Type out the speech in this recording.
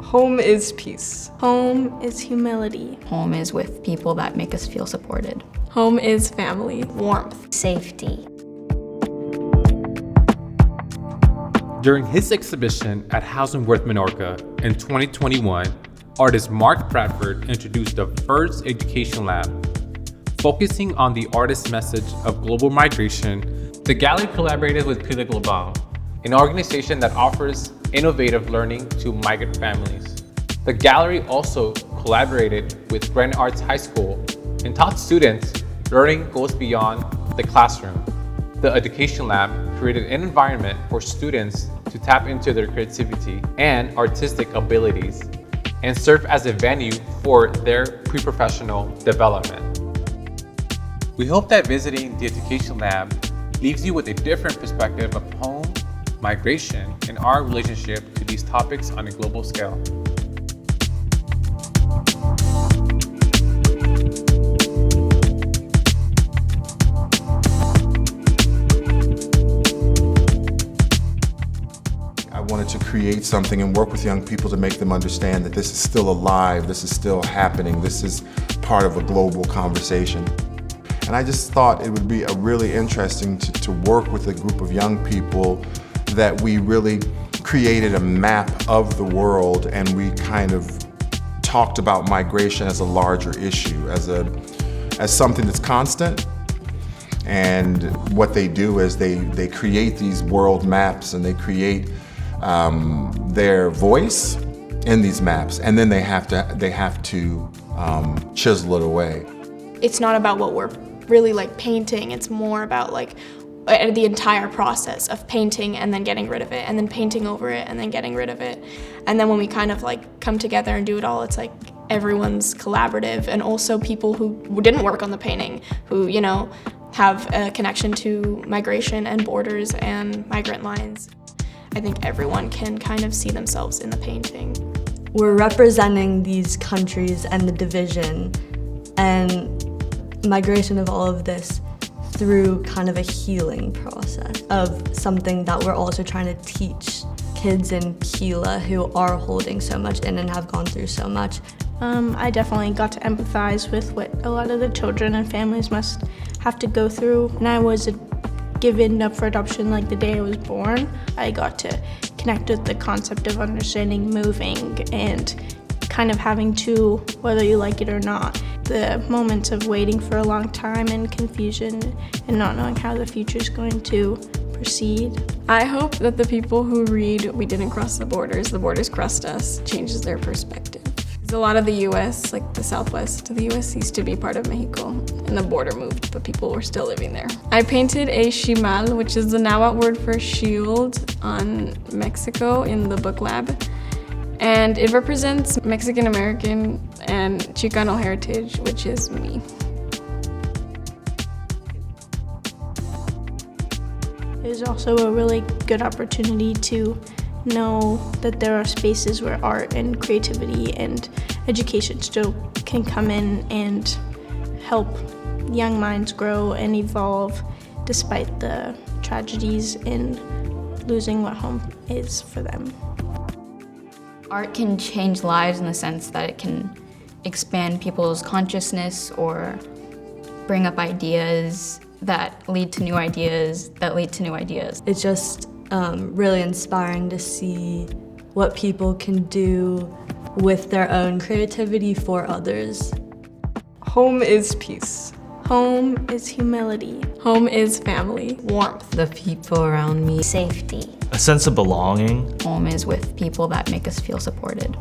Home is peace. Home is humility. Home is with people that make us feel supported. Home is family. Warmth. Safety. During his exhibition at Hauser Wirth, Menorca in 2021, artist Mark Bradford introduced the first education lab. Focusing on the artist's message of global migration, the gallery collaborated with PILAglobal, an organization that offers innovative learning to migrant families. The gallery also collaborated with Grand Arts High School and taught students learning goes beyond the classroom. The Education Lab created an environment for students to tap into their creativity and artistic abilities and serve as a venue for their pre-professional development. We hope that visiting the Education Lab leaves you with a different perspective of home, migration, and our relationship to these topics on a global scale. I wanted to create something and work with young people to make them understand that this is still alive, this is still happening, this is part of a global conversation. And I just thought it would be really interesting to work with a group of young people that we really created a map of the world, and we kind of talked about migration as a larger issue, as something that's constant. And what they do is they create these world maps, and they create their voice in these maps, and then they have to chisel it away. It's not about what we're really like painting, it's more about like the entire process of painting and then getting rid of it, and then painting over it and then getting rid of it. And then when we kind of like come together and do it all, it's like everyone's collaborative, and also people who didn't work on the painting, who, you know, have a connection to migration and borders and migrant lines. I think everyone can kind of see themselves in the painting. We're representing these countries and the division and migration of all of this through kind of a healing process of something that we're also trying to teach kids in Pila who are holding so much in and have gone through so much. I definitely got to empathize with what a lot of the children and families must have to go through. And I was given up for adoption like the day I was born. I got to connect with the concept of understanding moving and kind of having to, whether you like it or not, the moments of waiting for a long time and confusion and not knowing how the future is going to proceed. I hope that the people who read "We Didn't Cross the Borders Crossed Us" changes their perspective. A lot of the US, like the southwest of the US, used to be part of Mexico, and the border moved, but people were still living there. I painted a chimal, which is the Nahuatl word for shield, on Mexico in the book lab. And it represents Mexican American and Chicano heritage, which is me. It was also a really good opportunity to know that there are spaces where art and creativity and education still can come in and help young minds grow and evolve despite the tragedies in losing what home is for them. Art can change lives in the sense that it can expand people's consciousness or bring up ideas that lead to new ideas that lead to new ideas. It's just really inspiring to see what people can do with their own creativity for others. Home is peace. Home is humility. Home is family. Warmth. The people around me. Safety. A sense of belonging. Home is with people that make us feel supported.